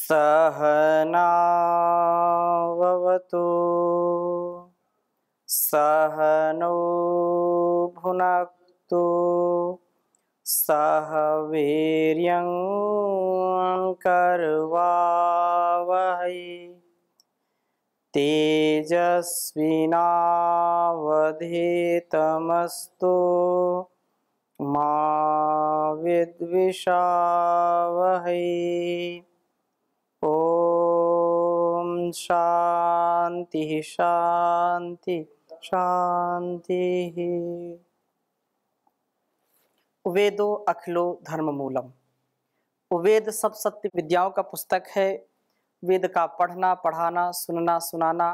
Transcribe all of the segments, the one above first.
सहनाववतु सहनौ भुनक्तु सह वीर्यं करवावहै तेजस्विनावधीतमस्तु मा विद्विषावहै। ओम शांति शांति शांति। वेदो अखिलो धर्म मूलम। वेद सब सत्य विद्याओं का पुस्तक है। वेद का पढ़ना, पढ़ाना, सुनना, सुनाना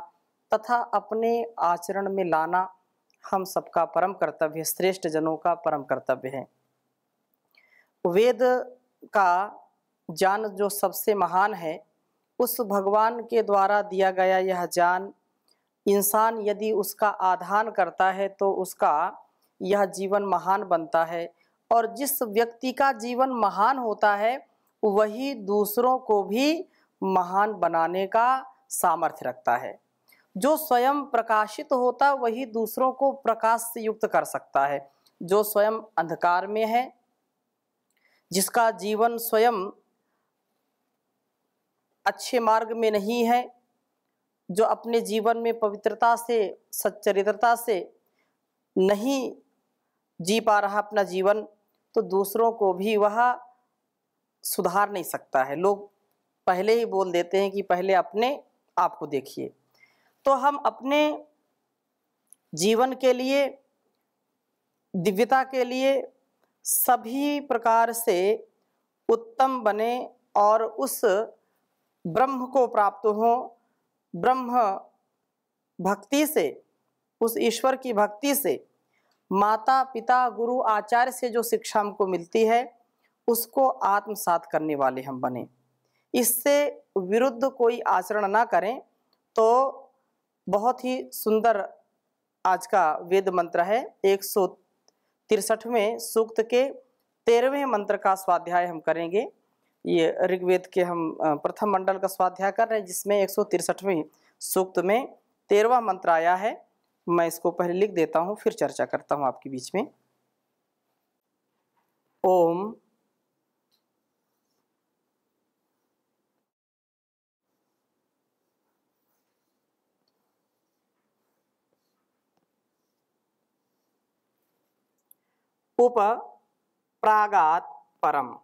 तथा अपने आचरण में लाना हम सबका परम कर्तव्य है, श्रेष्ठ जनों का परम कर्तव्य है। वेद का ज्ञान जो सबसे महान है, उस भगवान के द्वारा दिया गया यह ज्ञान इंसान यदि उसका आधान करता है तो उसका यह जीवन महान बनता है। और जिस व्यक्ति का जीवन महान होता है वही दूसरों को भी महान बनाने का सामर्थ्य रखता है। जो स्वयं प्रकाशित होता वही दूसरों को प्रकाश से युक्त कर सकता है। जो स्वयं अंधकार में है, जिसका जीवन स्वयं अच्छे मार्ग में नहीं है, जो अपने जीवन में पवित्रता से, सच्चरित्रता से नहीं जी पा रहा अपना जीवन, तो दूसरों को भी वह सुधार नहीं सकता है। लोग पहले ही बोल देते हैं कि पहले अपने आप को देखिए। तो हम अपने जीवन के लिए, दिव्यता के लिए सभी प्रकार से उत्तम बने और उस ब्रह्म को प्राप्त हो। ब्रह्म भक्ति से, उस ईश्वर की भक्ति से, माता पिता गुरु आचार्य से जो शिक्षा हमको मिलती है उसको आत्मसात करने वाले हम बने। इससे विरुद्ध कोई आचरण ना करें। तो बहुत ही सुंदर आज का वेद मंत्र है। 163वें सूक्त के 13वें मंत्र का स्वाध्याय हम करेंगे। ये ऋग्वेद के हम प्रथम मंडल का स्वाध्याय कर रहे हैं, जिसमें 163वें सूक्त में 13वां मंत्र आया है। मैं इसको पहले लिख देता हूँ, फिर चर्चा करता हूँ आपके बीच में। ओम उप प्रागात परम।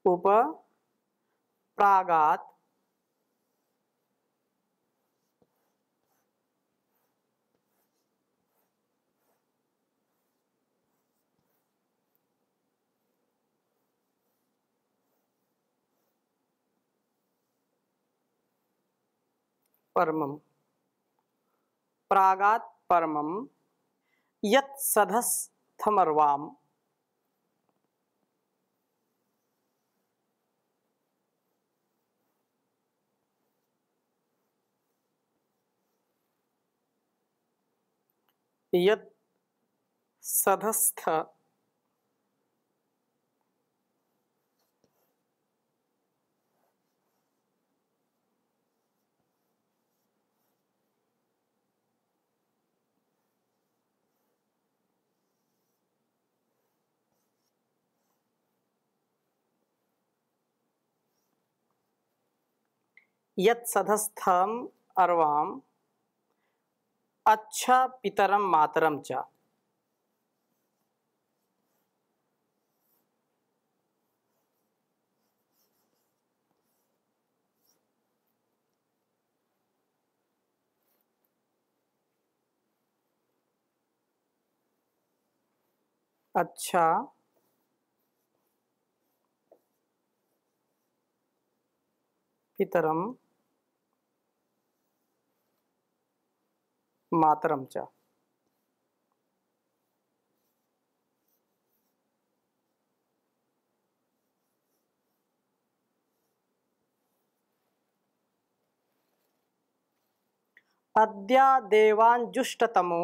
उप प्रागात परमम। प्रागात परमम यत् सधस्थमर्वाम। यत् सधस्थ यत् सधस्थम अर्वाम अच्छा पितरम मातरम च। अच्छा पितरम मातरम च। अद्या देवांजुष्टतमो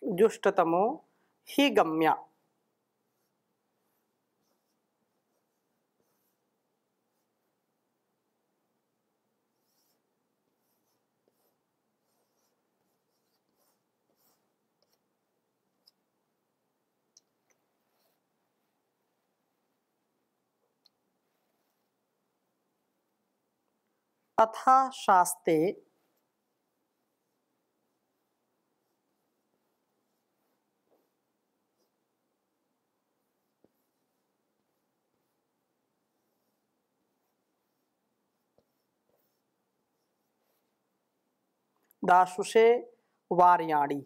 जुष्टतमो हि गम्या। अथा शास्ते दाशुषे वार्याणि।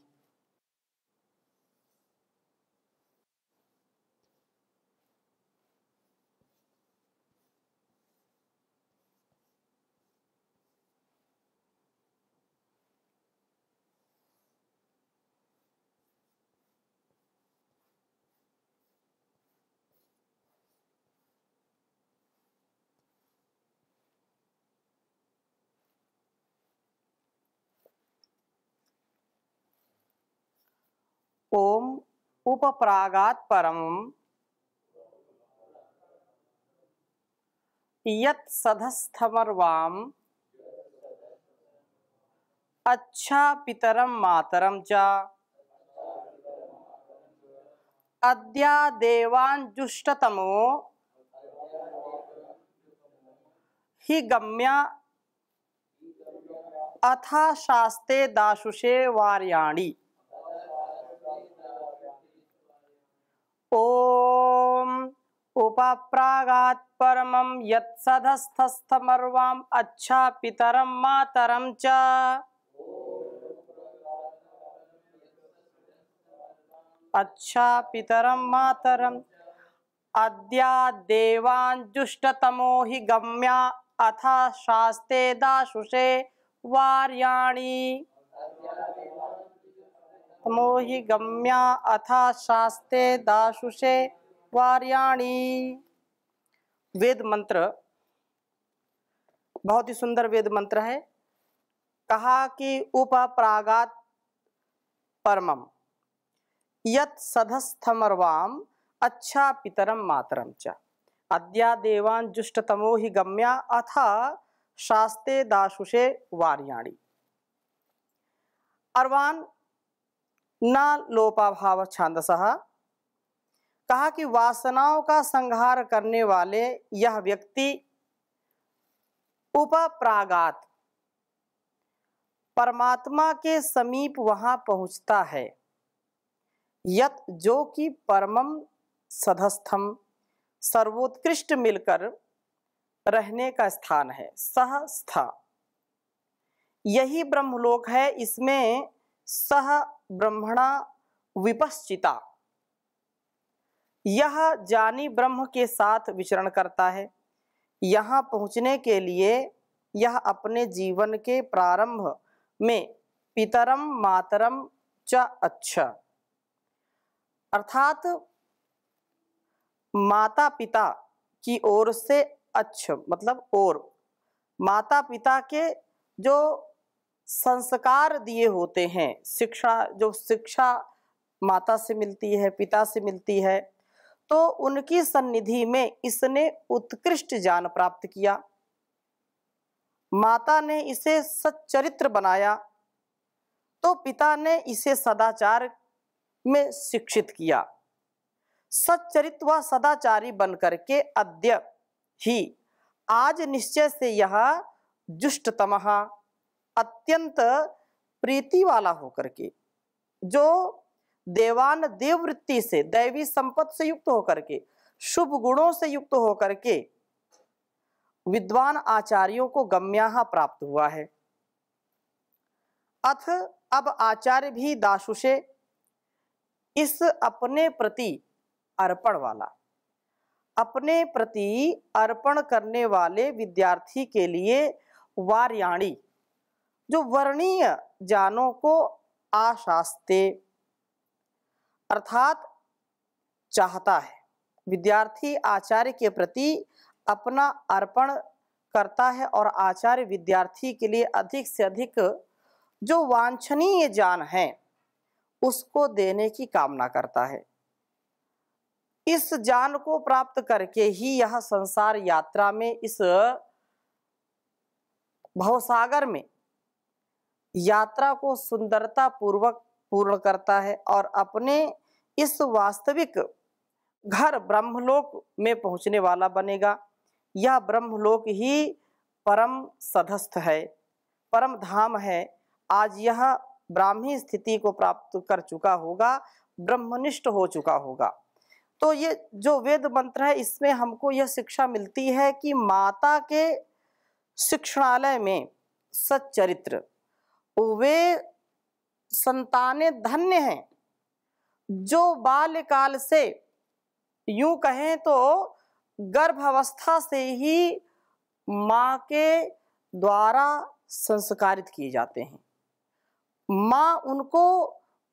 ओम उपप्रागात् परमं यत् सधस्थमर्वाम अच्छा पितरम मातरम च अद्या देवांजुष्टतमो हि गम्या अथा शास्ते दाशुषे वार्याणि। ओम उपप्रागात् परमं यत् सधस्थमर्वाम अच्छा पितरम मातरम च अच्छा पितरम मातरम अद्या देवांजुष्टतमो हि गम्या अथा शास्ते दाशुषे वार्याणि। तमो हि गम्या अथा शास्ते दाशुषे वार्याणि। वेद मंत्र बहुत ही सुंदर वेद मंत्र है। कहा कि उपप्रागात् परमम यत् सधस्थमर्वाम अच्छा पितरम मातरम च अद्या देवांजुष्टतमो हि गम्या अथा शास्ते दाशुषे वार्याणि। अर्वान न लोपाभाव छांदसः। कहा कि वासनाओं का संहार करने वाले यह व्यक्ति उपप्रागात परमात्मा के समीप वहां पहुंचता है। यत जो कि परमम सधस्थम सर्वोत्कृष्ट मिलकर रहने का स्थान है। सह स्था यही ब्रह्मलोक है। इसमें सह ब्रह्मणा विपश्चिता यह जानी ब्रह्म के साथ विचरण करता है। यहाँ पहुँचने के लिए यह अपने जीवन के प्रारंभ में पितरम मातरम च अच्छा अर्थात माता पिता की ओर से अच्छा मतलब और माता पिता के जो संस्कार दिए होते हैं, शिक्षा जो शिक्षा माता से मिलती है पिता से मिलती है, तो उनकी सन्निधि में इसने उत्कृष्ट ज्ञान प्राप्त किया। माता ने इसे सच्चरित्र बनाया तो पिता ने इसे सदाचार में शिक्षित किया। सच्चरित्र व सदाचारी बनकर के अद्य ही आज निश्चय से यह जुष्टतमः अत्यंत प्रीति वाला होकर के, जो देवान देववृत्ति से दैवी संपत्ति से युक्त होकर के, शुभ गुणों से युक्त होकर के विद्वान आचार्यों को गम्याः प्राप्त हुआ है। अथ अब आचार्य भी दाशुषे इस अपने प्रति अर्पण वाला, अपने प्रति अर्पण करने वाले विद्यार्थी के लिए वार्याणि जो वर्णीय ज्ञानों को आशास्ते अर्थात चाहता है। विद्यार्थी आचार्य के प्रति अपना अर्पण करता है और आचार्य विद्यार्थी के लिए अधिक से अधिक जो वांछनीय ज्ञान है उसको देने की कामना करता है। इस ज्ञान को प्राप्त करके ही यह संसार यात्रा में, इस भवसागर में यात्रा को सुंदरता पूर्वक पूर्ण करता है और अपने इस वास्तविक घर ब्रह्मलोक में पहुंचने वाला बनेगा। यह ब्रह्मलोक ही परम सधस्थ है, परम धाम है। आज यह ब्राह्मी स्थिति को प्राप्त कर चुका होगा, ब्रह्मनिष्ठ हो चुका होगा। तो ये जो वेद मंत्र है, इसमें हमको यह शिक्षा मिलती है कि माता के शिक्षणालय में सच्चरित्र, वे संतानें धन्य हैं जो बाल्यकाल से, यूं कहें तो गर्भावस्था से ही माँ के द्वारा संस्कारित किए जाते हैं। माँ उनको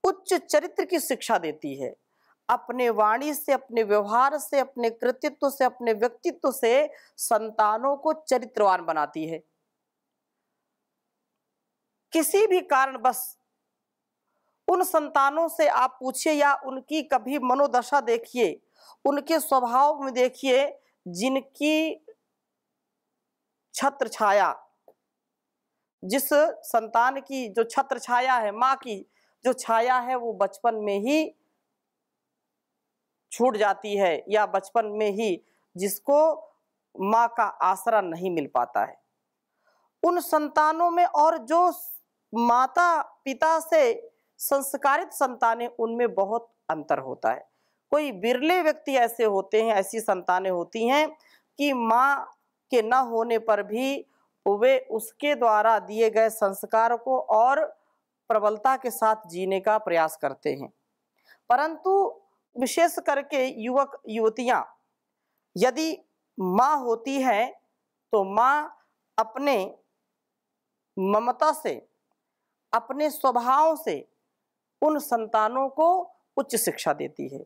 उच्च चरित्र की शिक्षा देती है, अपने वाणी से, अपने व्यवहार से, अपने कृतित्व से, अपने व्यक्तित्व से संतानों को चरित्रवान बनाती है। किसी भी कारणवश उन संतानों से आप पूछिए या उनकी कभी मनोदशा देखिए, उनके स्वभाव में देखिए, जिनकी छत्र छाया, जिस संतान की जो छत्र छाया है, माँ की जो छाया है, वो बचपन में ही छूट जाती है या बचपन में ही जिसको माँ का आसरा नहीं मिल पाता है, उन संतानों में और जो माता पिता से संस्कारित संतानें, उनमें बहुत अंतर होता है। कोई बिरले व्यक्ति ऐसे होते हैं, ऐसी संतानें होती हैं कि माँ के न होने पर भी वे उसके द्वारा दिए गए संस्कार को और प्रबलता के साथ जीने का प्रयास करते हैं। परंतु विशेष करके युवक युवतियां यदि माँ होती है तो माँ अपने ममता से, अपने स्वभाव से उन संतानों को उच्च शिक्षा देती है,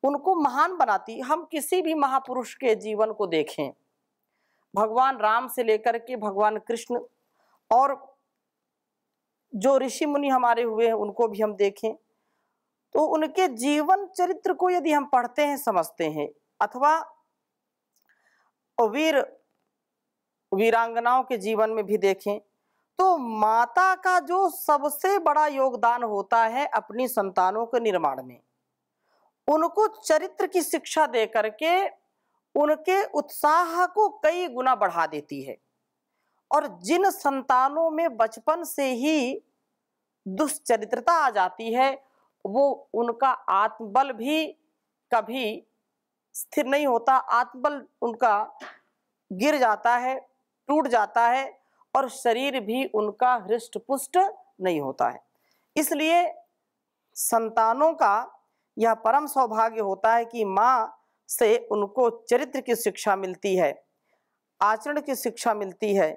उनको महान बनाती। हम किसी भी महापुरुष के जीवन को देखें, भगवान राम से लेकर के भगवान कृष्ण और जो ऋषि मुनि हमारे हुए हैं उनको भी हम देखें तो उनके जीवन चरित्र को यदि हम पढ़ते हैं, समझते हैं, अथवा वीरांगनाओं के जीवन में भी देखें, तो माता का जो सबसे बड़ा योगदान होता है अपनी संतानों के निर्माण में, उनको चरित्र की शिक्षा दे करके उनके उत्साह को कई गुना बढ़ा देती है। और जिन संतानों में बचपन से ही दुश्चरित्रता आ जाती है, वो उनका आत्मबल भी कभी स्थिर नहीं होता, आत्मबल उनका गिर जाता है, टूट जाता है और शरीर भी उनका हृष्ट पुष्ट नहीं होता है। इसलिए संतानों का यह परम सौभाग्य होता है कि माँ से उनको चरित्र की शिक्षा मिलती है, आचरण की शिक्षा मिलती है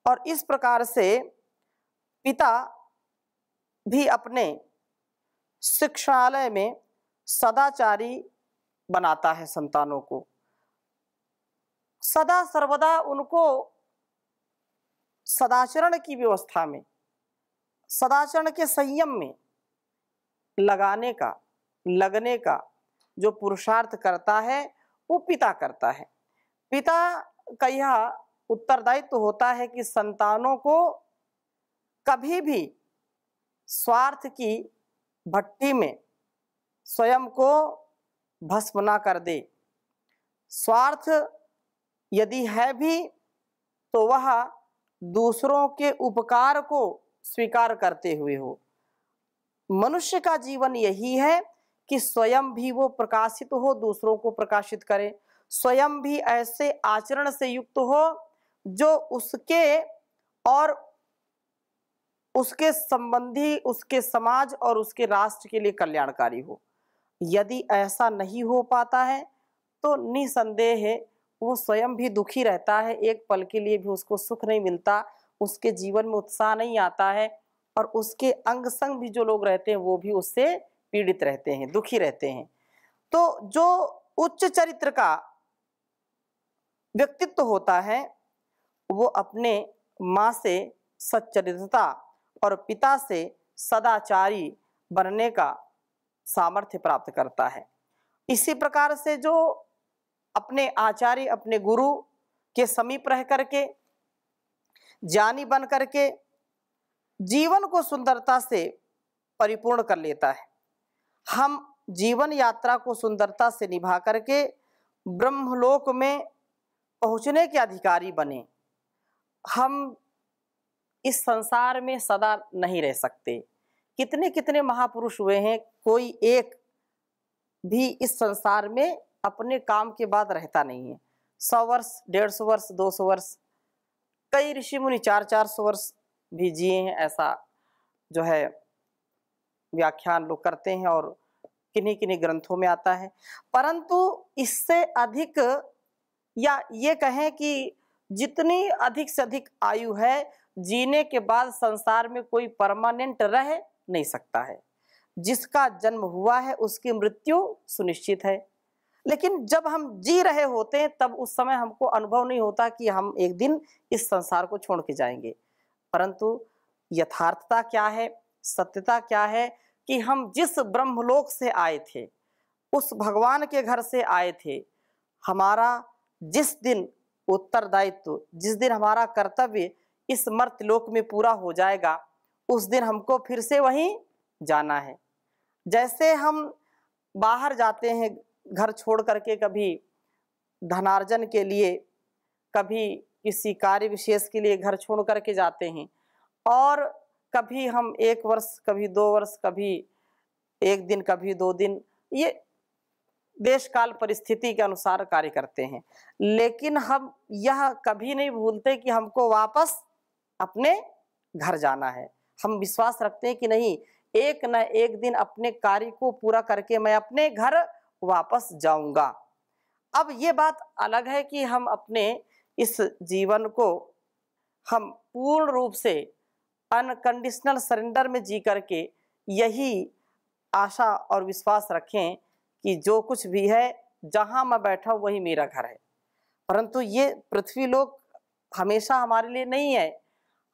और इस प्रकार से पिता भी अपने शिक्षालय में सदाचारी बनाता है संतानों को, सदा सर्वदा उनको सदाचरण की व्यवस्था में, सदाचरण के संयम में लगाने का, लगने का जो पुरुषार्थ करता है वो पिता करता है। पिता का यह उत्तरदायित्व होता है कि संतानों को कभी भी स्वार्थ की भट्टी में स्वयं को भस्म ना कर दे। स्वार्थ यदि है भी तो वह दूसरों के उपकार को स्वीकार करते हुए हो। मनुष्य का जीवन यही है कि स्वयं भी वो प्रकाशित हो, दूसरों को प्रकाशित करे, स्वयं भी ऐसे आचरण से युक्त हो जो उसके और उसके संबंधी, उसके समाज और उसके राष्ट्र के लिए कल्याणकारी हो। यदि ऐसा नहीं हो पाता है तो निसंदेह है वो स्वयं भी दुखी रहता है, एक पल के लिए भी उसको सुख नहीं मिलता, उसके जीवन में उत्साह नहीं आता है और उसके अंग संग भी जो लोग रहते हैं वो भी उससे पीड़ित रहते हैं, दुखी रहते हैं। तो जो उच्च चरित्र का व्यक्तित्व होता है वो अपने माँ से सच्चरित्रता और पिता से सदाचारी बनने का सामर्थ्य प्राप्त करता है। इसी प्रकार से जो अपने आचार्य, अपने गुरु के समीप रह करके, ज्ञानी बन करके जीवन को सुंदरता से परिपूर्ण कर लेता है, हम जीवन यात्रा को सुंदरता से निभा करके ब्रह्मलोक में पहुँचने के अधिकारी बने। हम इस संसार में सदा नहीं रह सकते। कितने कितने महापुरुष हुए हैं, कोई एक भी इस संसार में अपने काम के बाद रहता नहीं है। 100 वर्ष, 150 वर्ष, 200 वर्ष, कई ऋषि मुनि 400-400 वर्ष भी जिए हैं, ऐसा जो है व्याख्यान लोग करते हैं और किन्हीं किन्हीं ग्रंथों में आता है। परंतु इससे अधिक, या ये कहें कि जितनी अधिक से अधिक आयु है, जीने के बाद संसार में कोई परमानेंट रह नहीं सकता है। जिसका जन्म हुआ है उसकी मृत्यु सुनिश्चित है। लेकिन जब हम जी रहे होते हैं तब उस समय हमको अनुभव नहीं होता कि हम एक दिन इस संसार को छोड़ के जाएंगे। परंतु यथार्थता क्या है, सत्यता क्या है कि हम जिस ब्रह्मलोक से आए थे, उस भगवान के घर से आए थे, हमारा जिस दिन उत्तरदायित्व, जिस दिन हमारा कर्तव्य इस मर्त्यलोक में पूरा हो जाएगा, उस दिन हमको फिर से वहीं जाना है। जैसे हम बाहर जाते हैं घर छोड़ करके, कभी धनार्जन के लिए, कभी किसी कार्य विशेष के लिए घर छोड़ करके जाते हैं, और कभी हम 1 वर्ष, कभी 2 वर्ष, कभी 1 दिन, कभी 2 दिन, ये देश काल परिस्थिति के अनुसार कार्य करते हैं। लेकिन हम यह कभी नहीं भूलते कि हमको वापस अपने घर जाना है। हम विश्वास रखते हैं कि नहीं, एक न एक दिन अपने कार्य को पूरा करके मैं अपने घर वापस जाऊंगा। अब ये बात अलग है कि हम अपने इस जीवन को हम पूर्ण रूप से अनकंडीशनल सरेंडर में जी करके यही आशा और विश्वास रखें कि जो कुछ भी है, जहाँ मैं बैठा हूँ वही मेरा घर है। परंतु ये पृथ्वी लोक हमेशा हमारे लिए नहीं है।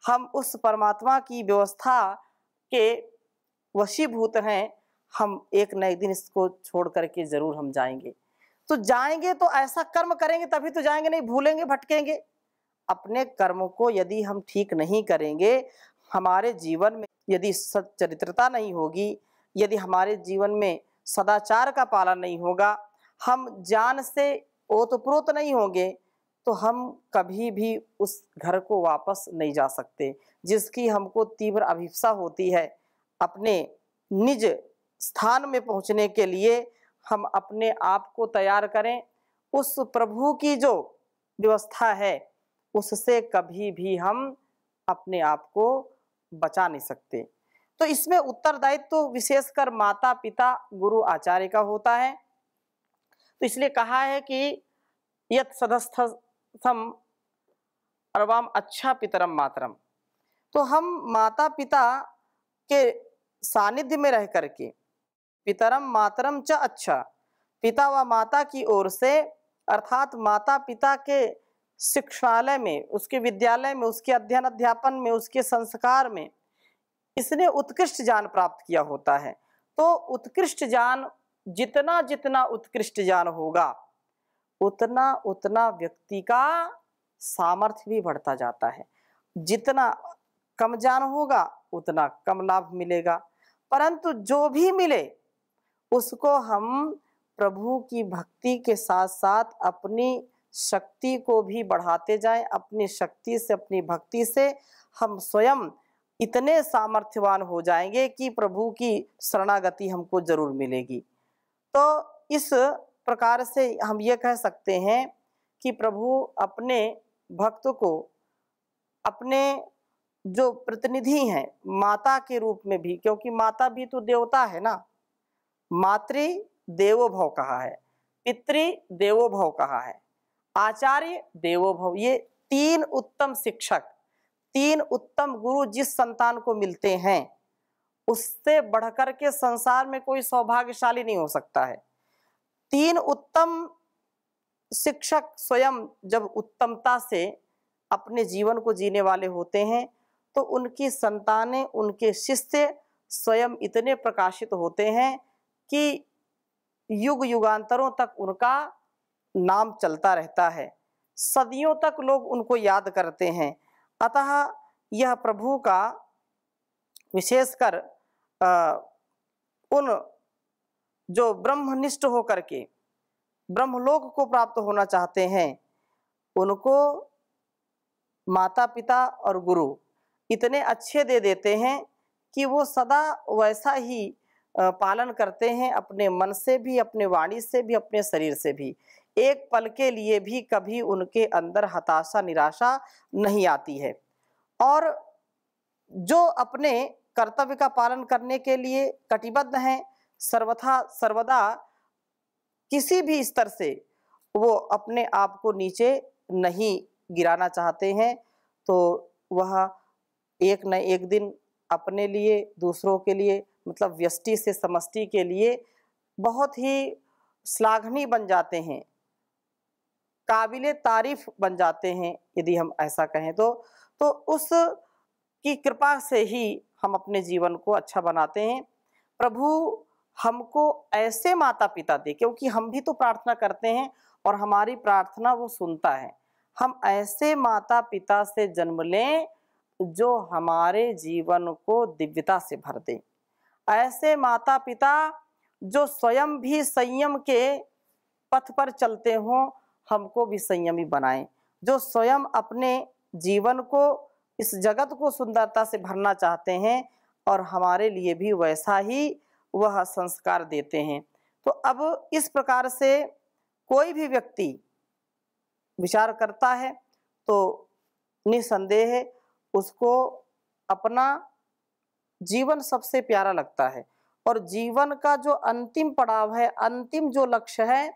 हम उस परमात्मा की व्यवस्था के वशीभूत हैं। हम एक न एक दिन इसको छोड़ करके जरूर हम जाएंगे। तो जाएंगे तो ऐसा कर्म करेंगे तभी तो जाएंगे, नहीं भूलेंगे, भटकेंगे। अपने कर्म को यदि हम ठीक नहीं करेंगे, हमारे जीवन में यदि सच्चरित्रता नहीं होगी, यदि हमारे जीवन में सदाचार का पालन नहीं होगा, हम ज्ञान से ओतप्रोत नहीं होंगे, तो हम कभी भी उस घर को वापस नहीं जा सकते जिसकी हमको तीव्र अभिप्सा होती है। अपने निज स्थान में पहुंचने के लिए हम अपने आप को तैयार करें। उस प्रभु की जो व्यवस्था है उससे कभी भी हम अपने आप को बचा नहीं सकते। तो इसमें उत्तरदायित्व तो विशेषकर माता पिता गुरु आचार्य का होता है। तो इसलिए कहा है कि यत् सदस्थम अर्वाम अच्छा पितरम मातरम। तो हम माता पिता के सानिध्य में रह करके, पितरम मातरम च अच्छा, पिता व माता की ओर से, अर्थात माता पिता के शिक्षालय में, उसके विद्यालय में, उसके अध्ययन अध्यापन में, उसके संस्कार में इसने उत्कृष्ट ज्ञान प्राप्त किया होता है। तो उत्कृष्ट ज्ञान, जितना जितना उत्कृष्ट ज्ञान होगा उतना उतना व्यक्ति का सामर्थ्य भी बढ़ता जाता है। जितना कम ज्ञान होगा उतना कम लाभ मिलेगा। परंतु जो भी मिले उसको हम प्रभु की भक्ति के साथ साथ अपनी शक्ति को भी बढ़ाते जाएं। अपनी शक्ति से, अपनी भक्ति से हम स्वयं इतने सामर्थ्यवान हो जाएंगे कि प्रभु की शरणागति हमको जरूर मिलेगी। तो इस प्रकार से हम ये कह सकते हैं कि प्रभु अपने भक्त को अपने जो प्रतिनिधि हैं माता के रूप में भी, क्योंकि माता भी तो देवता है ना, मातृ देवो भव कहा है, पितृ देवो भव कहा है, आचार्य देवो भव। ये 3 उत्तम शिक्षक, 3 उत्तम गुरु जिस संतान को मिलते हैं उससे बढ़कर के संसार में कोई सौभाग्यशाली नहीं हो सकता है। 3 उत्तम शिक्षक स्वयं जब उत्तमता से अपने जीवन को जीने वाले होते हैं तो उनकी संतानें, उनके शिष्य स्वयं इतने प्रकाशित होते हैं कि युग युगांतरों तक उनका नाम चलता रहता है, सदियों तक लोग उनको याद करते हैं। अतः यह प्रभु का विशेषकर उन जो ब्रह्मनिष्ठ होकर के ब्रह्मलोक को प्राप्त होना चाहते हैं, उनको माता पिता और गुरु इतने अच्छे दे देते हैं कि वो सदा वैसा ही पालन करते हैं, अपने मन से भी, अपने वाणी से भी, अपने शरीर से भी। एक पल के लिए भी कभी उनके अंदर हताशा निराशा नहीं आती है। और जो अपने कर्तव्य का पालन करने के लिए कटिबद्ध हैं, सर्वथा सर्वदा किसी भी स्तर से वो अपने आप को नीचे नहीं गिराना चाहते हैं, तो वह एक न एक दिन अपने लिए, दूसरों के लिए, मतलब व्यष्टि से समष्टि के लिए बहुत ही श्लाघनीय बन जाते हैं, काबिले तारीफ बन जाते हैं, यदि हम ऐसा कहें तो उस की कृपा से ही हम अपने जीवन को अच्छा बनाते हैं। प्रभु हमको ऐसे माता पिता दे, क्योंकि हम भी तो प्रार्थना करते हैं और हमारी प्रार्थना वो सुनता है। हम ऐसे माता पिता से जन्म लें जो हमारे जीवन को दिव्यता से भर दें, ऐसे माता पिता जो स्वयं भी संयम के पथ पर चलते हों, हमको भी संयमी बनाएं, जो स्वयं अपने जीवन को, इस जगत को सुंदरता से भरना चाहते हैं और हमारे लिए भी वैसा ही वह संस्कार देते हैं। तो अब इस प्रकार से कोई भी व्यक्ति विचार करता है तो निसंदेह उसको अपना जीवन सबसे प्यारा लगता है, और जीवन का जो अंतिम पड़ाव है, अंतिम जो लक्ष्य है,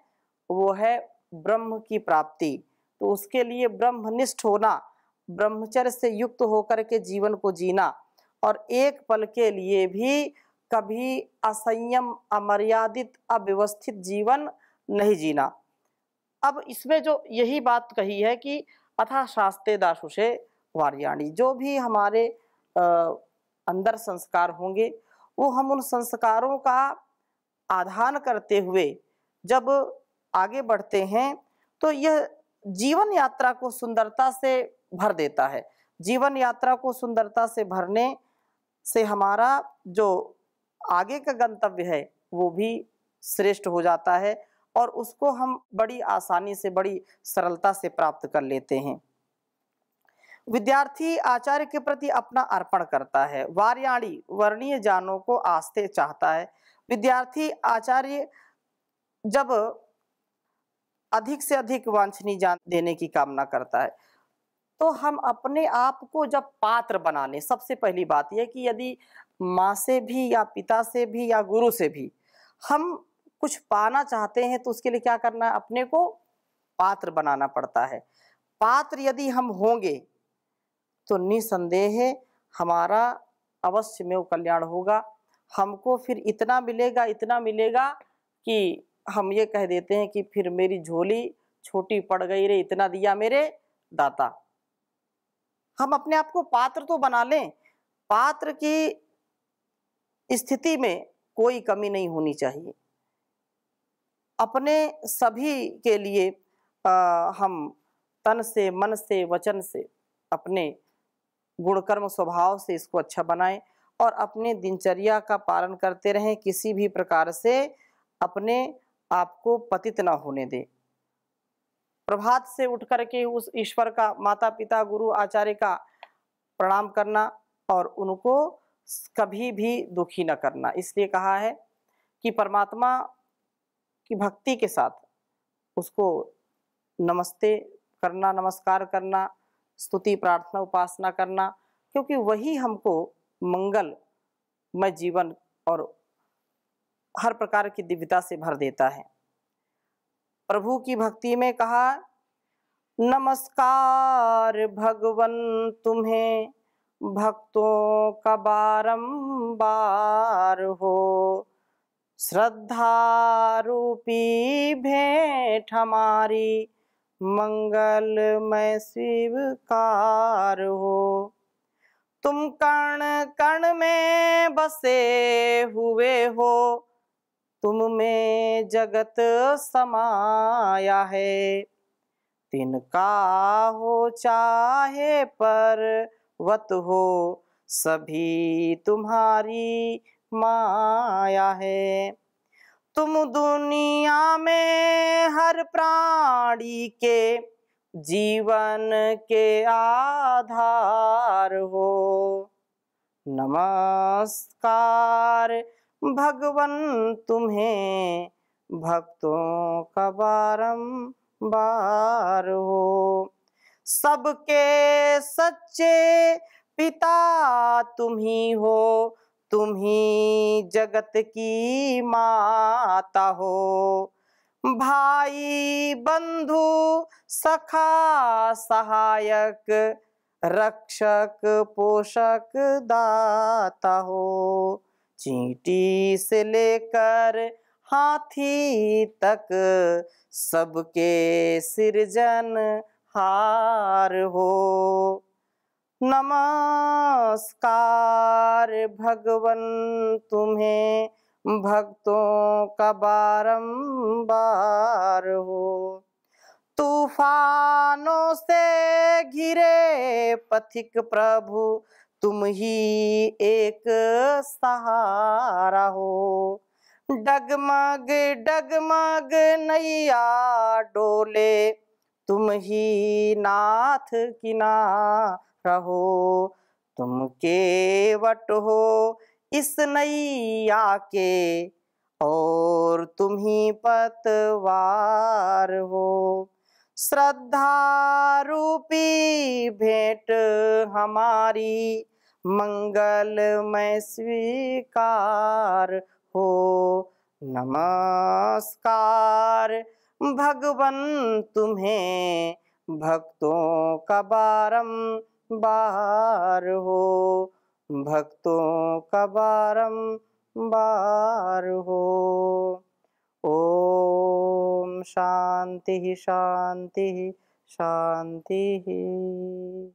वो है ब्रह्म की प्राप्ति। तो उसके लिए ब्रह्मनिष्ठ होना, ब्रह्मचर्य से युक्त होकर के जीवन को जीना, और एक पल के लिए भी कभी असंयम, अमर्यादित, अव्यवस्थित जीवन नहीं जीना। अब इसमें जो यही बात कही है कि अथा शास्त्रे दाशुषे वार्याणी, जो भी हमारे अंदर संस्कार होंगे, वो हम उन संस्कारों का आधान करते हुए जब आगे बढ़ते हैं तो यह जीवन यात्रा को सुंदरता से भर देता है। जीवन यात्रा को सुंदरता से भरने से हमारा जो आगे का गंतव्य है वो भी श्रेष्ठ हो जाता है, और उसको हम बड़ी आसानी से, बड़ी सरलता से प्राप्त कर लेते हैं। विद्यार्थी आचार्य के प्रति अपना अर्पण करता है। वार्याणी, वर्णीय जानों को आस्ते चाहता है। विद्यार्थी आचार्य जब अधिक से अधिक वांछनीय ज्ञान देने की कामना करता है, तो हम अपने आप को जब पात्र बना लें, सबसे पहली बात यह कि यदि माँ से भी या पिता से भी या गुरु से भी हम कुछ पाना चाहते हैं, तो उसके लिए क्या करना है? अपने को पात्र बनाना पड़ता है। पात्र यदि हम होंगे तो निसंदेह हमारा अवश्य में वो कल्याण होगा। हमको फिर इतना मिलेगा, इतना मिलेगा कि हम ये कह देते हैं कि फिर मेरी झोली छोटी पड़ गई रे, इतना दिया मेरे दाता। हम अपने आप को पात्र तो बना लें, पात्र की स्थिति में कोई कमी नहीं होनी चाहिए। अपने सभी के लिए हम तन से, मन से, वचन से, अपने गुणकर्म स्वभाव से इसको अच्छा बनाएं और अपने दिनचर्या का पालन करते रहें। किसी भी प्रकार से अपने आप को पतित ना होने दें। प्रभात से उठ करके उस ईश्वर का, माता पिता, गुरु, आचार्य का प्रणाम करना और उनको कभी भी दुखी न करना। इसलिए कहा है कि परमात्मा की भक्ति के साथ उसको नमस्ते करना, नमस्कार करना, स्तुति, प्रार्थना, उपासना करना, क्योंकि वही हमको मंगलमय जीवन और हर प्रकार की दिव्यता से भर देता है। प्रभु की भक्ति में कहा, नमस्कार भगवन तुम्हें भक्तों का बारंबार हो, श्रद्धा रूपी भेंट हमारी मंगलमय स्वीकार हो। तुम कण कण में बसे हुए हो, तुम में जगत समाया है। तिनका हो चाहे पर्वत हो, सभी तुम्हारी माया है। तुम दुनिया में हर प्राणी के जीवन के आधार हो। नमस्कार भगवन तुम्हें, भक्तों का बारंबार हो। सबके सच्चे पिता तुम ही हो, तुम ही जगत की माता हो। भाई बंधु सखा सहायक, रक्षक पोषक दाता हो। चींटी से लेकर हाथी तक, सबके सृजनहार हो। नमस्कार भगवन तुम्हें, भक्तों का बारंबार हो। तूफानों से घिरे पथिक प्रभु, तुम ही एक सहारा हो। डगमग डगमग नैया डोले, तुम ही नाथ किनारा हो। तुम केवट हो इस नैया के, और तुम ही पतवार हो। श्रद्धा रूपी भेंट हमारी, मंगलमय स्वीकार हो। नमस्कार भगवन तुम्हें, भक्तों का बारंबार हो। भक्तों का बारंबार हो। ओम शांति शांति शांति।